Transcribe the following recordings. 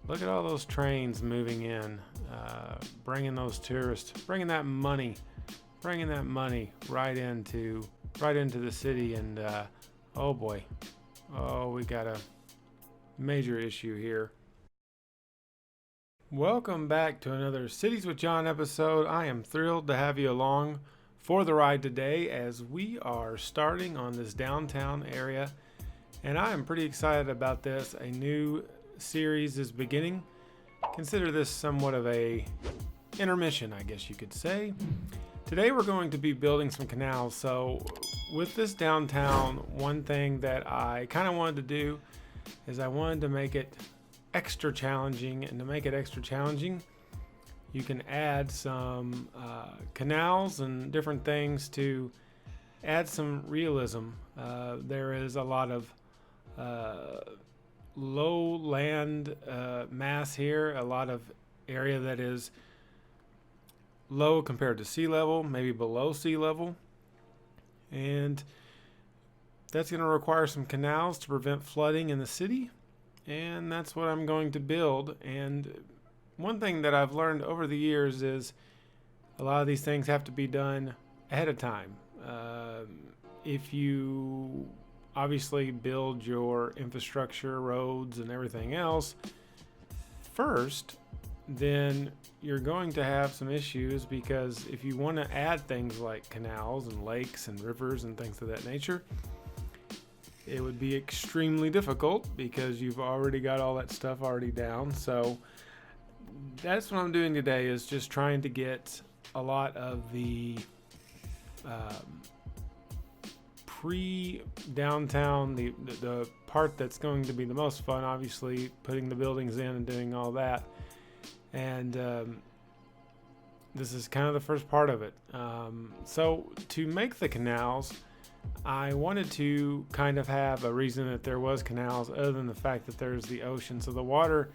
Look at all those trains moving in, bringing those tourists, bringing that money right into the city. And oh boy, oh, we got a major issue here. Welcome back to another Cities with John episode. I am thrilled to have you along for the ride today as we are starting on this downtown area, and I am pretty excited about this. A new series is beginning. Consider this somewhat of a intermission, I guess you could say. Today we're going to be building some canals. So with this downtown, one thing that I kind of wanted to do is I wanted to make it extra challenging, and to make it extra challenging, you can add some canals and different things to add some realism. There is a lot of low land mass here, a lot of area that is low compared to sea level, maybe below sea level, and that's going to require some canals to prevent flooding in the city, and that's what I'm going to build. And one thing that I've learned over the years is a lot of these things have to be done ahead of time. If you obviously build your infrastructure, roads, and everything else first, then you're going to have some issues, because if you want to add things like canals and lakes and rivers and things of that nature, it would be extremely difficult because you've already got all that stuff already down. So that's what I'm doing today, is just trying to get a lot of the pre-downtown, the part that's going to be the most fun, obviously putting the buildings in and doing all that. And this is kind of the first part of it. So to make the canals, I wanted to kind of have a reason that there was canals other than the fact that there's the ocean. So the water,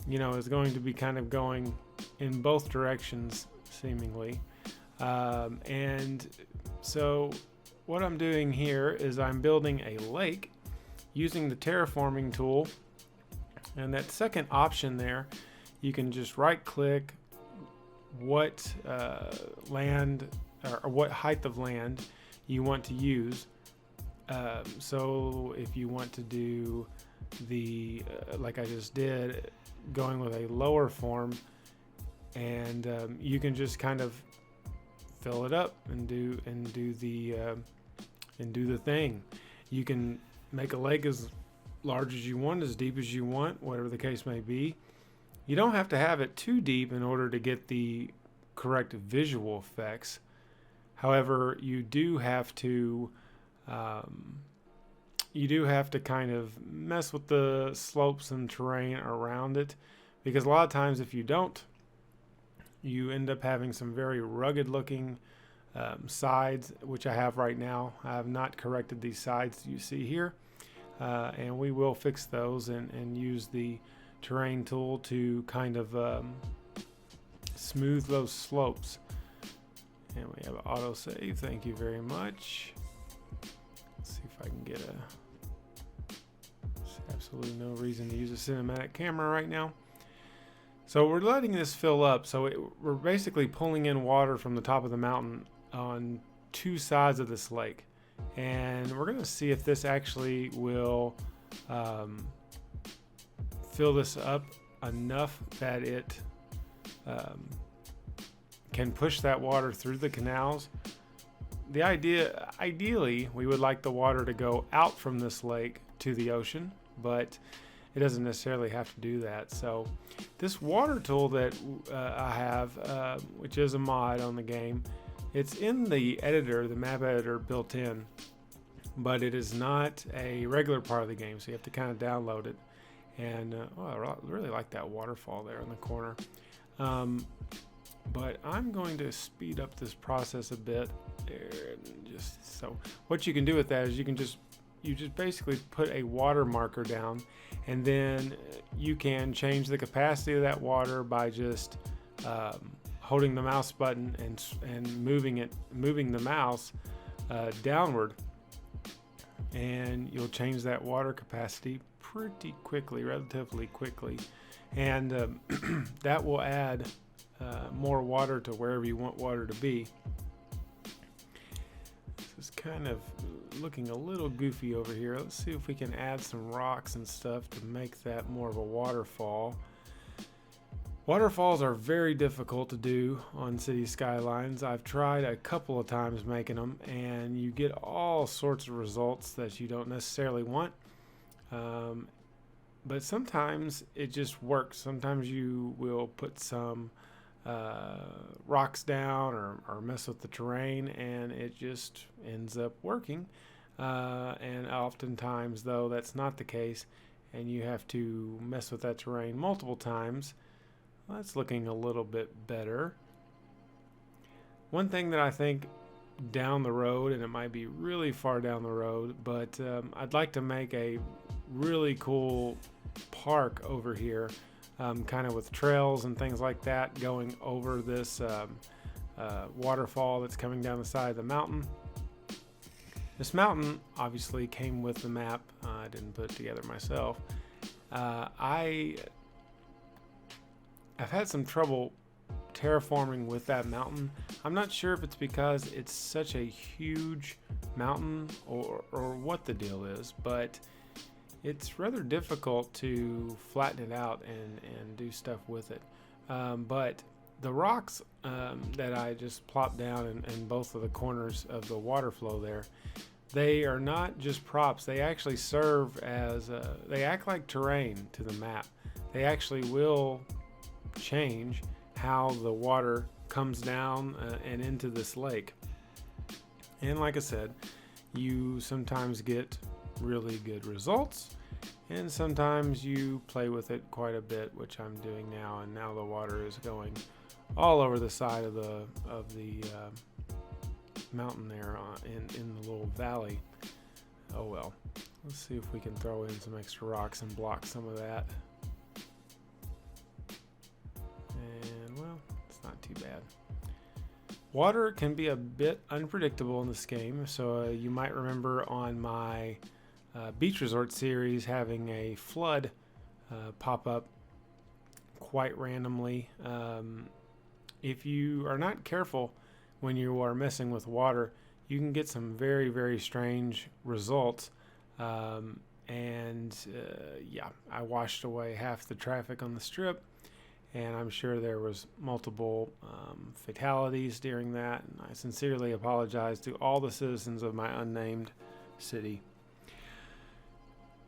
is going to be kind of going in both directions, seemingly. And so what I'm doing here is I'm building a lake using the terraforming tool. And that second option there, you can just right click what land or what height of land you want to use. So if you want to do the like I just did, going with a lower form, and you can just kind of fill it up and do the thing. You can make a lake as large as you want, as deep as you want, whatever the case may be. You don't have to have it too deep in order to get the correct visual effects. However, you do have to kind of mess with the slopes and terrain around it, because a lot of times if you don't, you end up having some very rugged looking sides, which I have right now. I have not corrected these sides you see here, and we will fix those and use the terrain tool to kind of smooth those slopes. And we have an autosave. Thank you very much. Let's see if I can get there's absolutely no reason to use a cinematic camera right now. So we're letting this fill up. So we're basically pulling in water from the top of the mountain on two sides of this lake. And we're going to see if this actually will fill this up enough that it can push that water through the canals. Ideally, we would like the water to go out from this lake to the ocean, but it doesn't necessarily have to do that. So this water tool that I have, which is a mod on the game, it's in the editor, the map editor built in, but it is not a regular part of the game, so you have to kind of download it. And I really like that waterfall there in the corner. But I'm going to speed up this process a bit. Just so what you can do with that is you just basically put a water marker down, and then you can change the capacity of that water by just holding the mouse button and moving the mouse downward, and you'll change that water capacity pretty quickly, relatively quickly. and that will add more water to wherever you want water to be. This is kind of looking a little goofy over here. Let's see if we can add some rocks and stuff to make that more of a waterfall. Waterfalls are very difficult to do on City Skylines. I've tried a couple of times making them, and you get all sorts of results that you don't necessarily want. But sometimes it just works. Sometimes you will put some rocks down or mess with the terrain, and it just ends up working. And oftentimes, though, that's not the case, and you have to mess with that terrain multiple times. That's looking a little bit better. One thing that I think down the road, and it might be really far down the road, but I'd like to make a really cool park over here, kind of with trails and things like that going over this waterfall that's coming down the side of the mountain. This mountain obviously came with the map. I didn't put it together myself. I've had some trouble terraforming with that mountain. I'm not sure if it's because it's such a huge mountain or what the deal is, but it's rather difficult to flatten it out and do stuff with it. But the rocks that I just plopped down in both of the corners of the water flow there, they are not just props. They actually serve as, they act like terrain to the map. They actually will change how the water comes down and into this lake. And like I said, you sometimes get really good results, and sometimes you play with it quite a bit, which I'm doing now. And now the water is going all over the side of the mountain there in the little valley. Oh well, let's see if we can throw in some extra rocks and block some of that. And well, it's not too bad. Water can be a bit unpredictable in this game, so you might remember on my beach resort series having a flood pop up quite randomly. If you are not careful when you are messing with water, you can get some very, very strange results. Yeah, I washed away half the traffic on the strip, and I'm sure there was multiple fatalities during that, and I sincerely apologize to all the citizens of my unnamed city.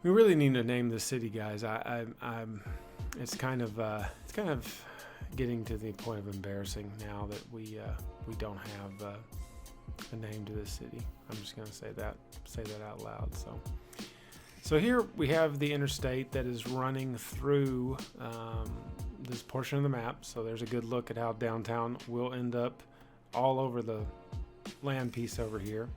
We really need to name this city, guys. It's kind of getting to the point of embarrassing now that we don't have a name to this city. I'm just gonna say that out loud. So here we have the interstate that is running through this portion of the map. So there's a good look at how downtown will end up all over the land piece over here.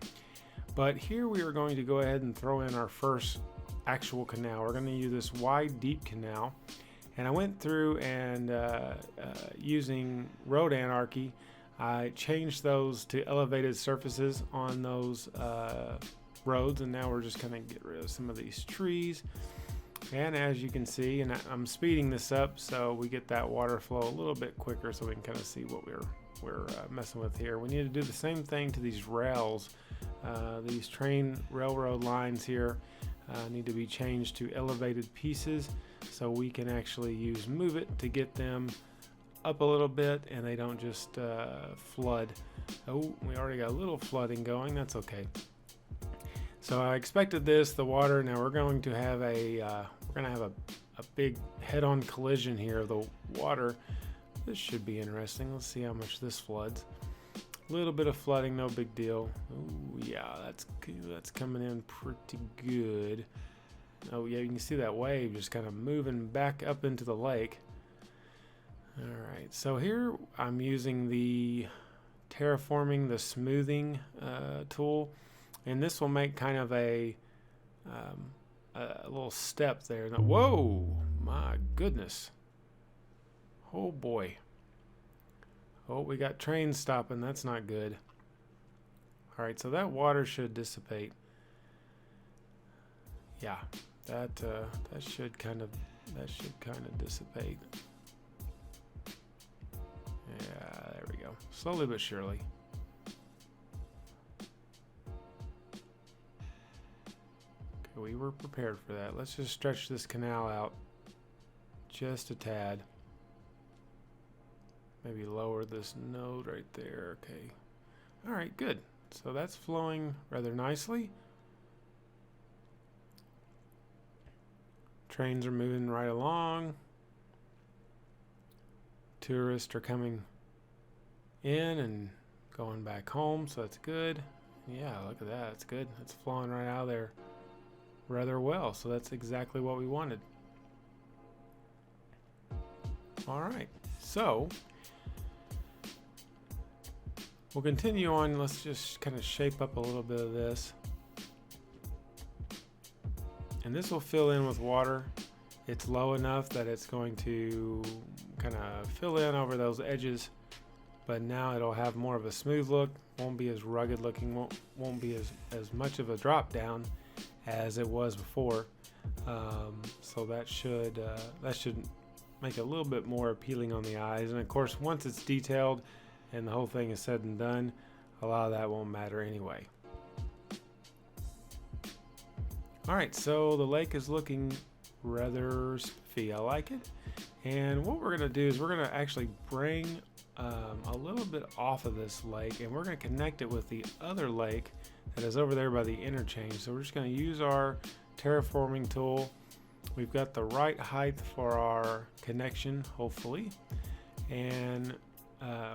But here we are going to go ahead and throw in our first actual canal. We're going to use this wide, deep canal. And I went through and using road anarchy, I changed those to elevated surfaces on those roads. And now we're just going to get rid of some of these trees. And as you can see, and I'm speeding this up so we get that water flow a little bit quicker so we can kind of see what we're messing with here. We need to do the same thing to these rails. These railroad lines here need to be changed to elevated pieces so we can actually use Move It to get them up a little bit and they don't just flood. Oh, we already got a little flooding going. That's okay. So I expected this, the water. Now we're going to have a big head-on collision here of the water. This should be interesting. Let's see how much this floods. A little bit of flooding, no big deal. Oh yeah, that's coming in pretty good. Oh yeah, you can see that wave just kind of moving back up into the lake. All right, so here I'm using the terraforming, the smoothing tool, and this will make kind of a little step there. Whoa, my goodness. Oh boy. Oh, we got trains stopping. That's not good. All right, so that water should dissipate. Yeah, that should kind of That should kind of dissipate. Yeah, there we go. Slowly but surely. Okay, we were prepared for that. Let's just stretch this canal out just a tad. Maybe lower this node right there. Okay. All right, good. So that's flowing rather nicely. Trains are moving right along. Tourists are coming in and going back home, so that's good. Yeah, look at that. It's good. It's flowing right out of there rather well, so that's exactly what we wanted. All right, so we'll continue on. Let's just kind of shape up a little bit of this. And this will fill in with water. It's low enough that it's going to kind of fill in over those edges, but now it'll have more of a smooth look. Won't be as rugged looking, won't be as much of a drop down as it was before. So that should make it a little bit more appealing on the eyes. And of course, once it's detailed and the whole thing is said and done, a lot of that won't matter anyway. All right, so the lake is looking rather spiffy. I like it. And what we're gonna do is we're gonna actually bring a little bit off of this lake, and we're gonna connect it with the other lake that is over there by the interchange. So we're just gonna use our terraforming tool. We've got the right height for our connection, hopefully. And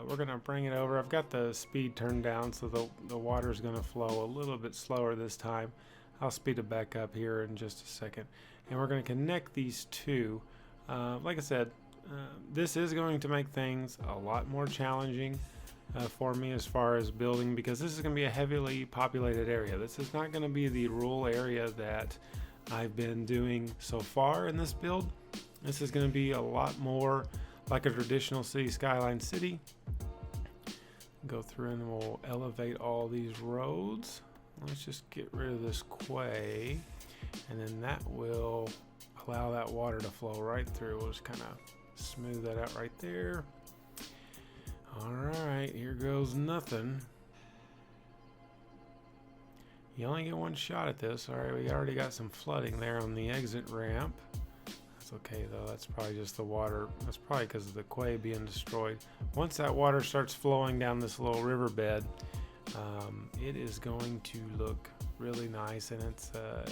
we're gonna bring it over. I've got the speed turned down, so the water is gonna flow a little bit slower this time. I'll speed it back up here in just a second. And we're going to connect these two. Like I said, this is going to make things a lot more challenging for me as far as building, because this is going to be a heavily populated area. This is not going to be the rural area that I've been doing so far in this build. This is going to be a lot more like a traditional city, Skyline City. Go through and we'll elevate all these roads. Let's just get rid of this quay, and then that will allow that water to flow right through. We'll just kind of smooth that out right there. All right, here goes nothing. You only get one shot at this. All right, we already got some flooding there on the exit ramp. That's okay though. That's probably just the water. That's probably because of the quay being destroyed. Once that water starts flowing down this little riverbed, it is going to look really nice, and it's a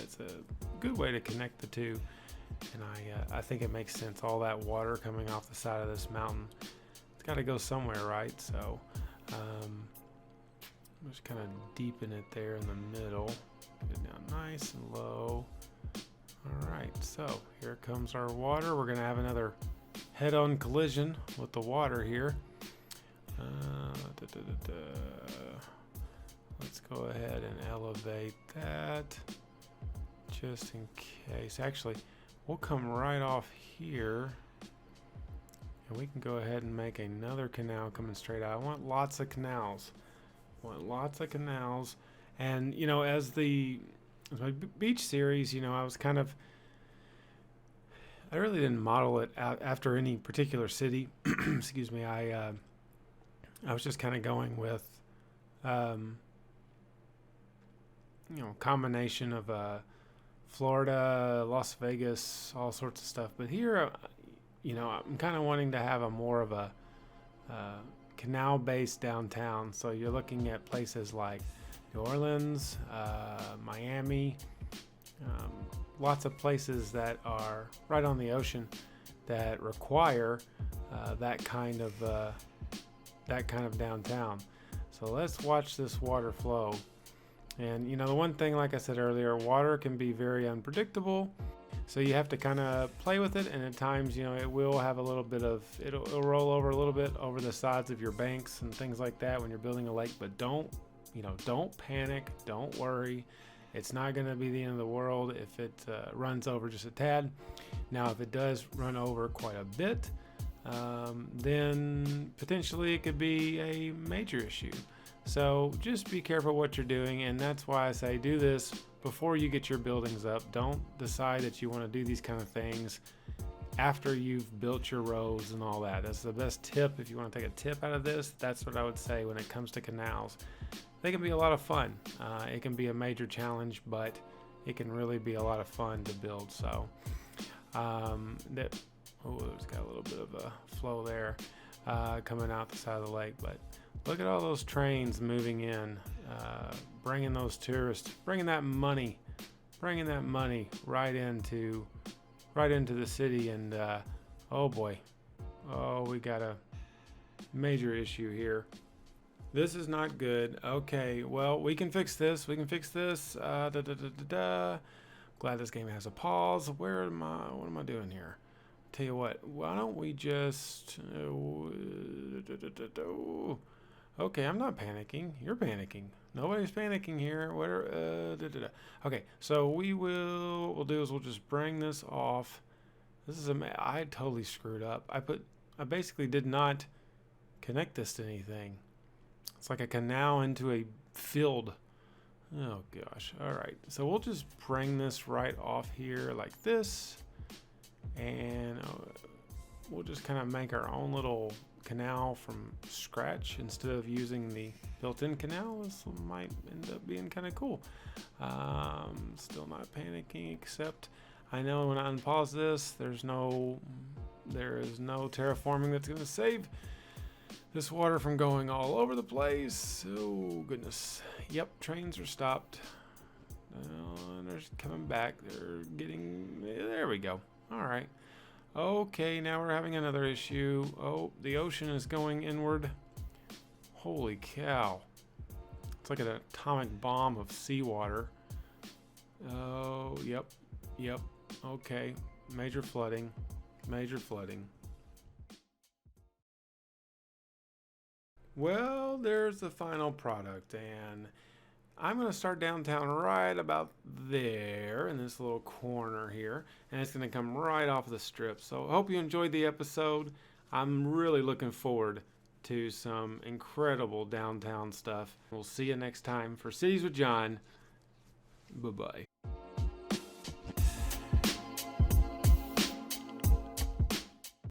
good way to connect the two. And I think it makes sense. All that water coming off the side of this mountain, it's got to go somewhere, right? So just kind of deepen it there in the middle. Get it down nice and low. All right, so here comes our water. We're gonna have another head-on collision with the water here. Let's go ahead and elevate that just in case. Actually, we'll come right off here, and we can go ahead and make another canal coming straight out. I want lots of canals. And you know, as my beach series, you know, I really didn't model it out after any particular city. Excuse me. I was just kind of going with combination of Florida, Las Vegas, all sorts of stuff. But here, I'm kind of wanting to have a more of a canal-based downtown. So you're looking at places like New Orleans, Miami, lots of places that are right on the ocean that require that kind of downtown. So let's watch this water flow. And the one thing, like I said earlier, water can be very unpredictable. So you have to kind of play with it, and at times, it will have a little bit of, it'll roll over a little bit over the sides of your banks and things like that when you're building a lake. But don't panic, don't worry. It's not going to be the end of the world if it runs over just a tad. Now, if it does run over quite a bit, then potentially it could be a major issue. So just be careful what you're doing, and that's why I say do this before you get your buildings up. Don't decide that you want to do these kind of things after you've built your roads and all that. That's the best tip. If you want to take a tip out of this, that's what I would say when it comes to canals. They can be a lot of fun. It can be a major challenge, but it can really be a lot of fun to build. So there's got a little bit of a flow there coming out the side of the lake, but look at all those trains moving in, bringing those tourists, bringing that money right into the city. And oh boy, we got a major issue here. This is not good. Okay, well, we can fix this. Glad this game has a pause. What am I doing here? Tell you what, why don't we just okay, I'm not panicking. You're panicking. Nobody's panicking here. Okay, so we'll do is we'll just bring this off. This is I totally screwed up. I basically did not connect this to anything. It's like a canal into a field. Oh gosh. All right. So we'll just bring this right off here like this. And we'll just kind of make our own little canal from scratch instead of using the built-in canal. This might end up being kind of cool. Still not panicking, except I know when I unpause this, there is no terraforming that's going to save this water from going all over the place. Oh goodness. Yep, trains are stopped. And they're coming back. There we go. All right. Okay, now we're having another issue. Oh, the ocean is going inward. Holy cow. It's like an atomic bomb of seawater. Oh, yep. Okay, major flooding. Well, there's the final product, and I'm going to start downtown right about there in this little corner here, and it's going to come right off the strip. So I hope you enjoyed the episode. I'm really looking forward to some incredible downtown stuff. We'll see you next time for Cities with John. Bye-bye.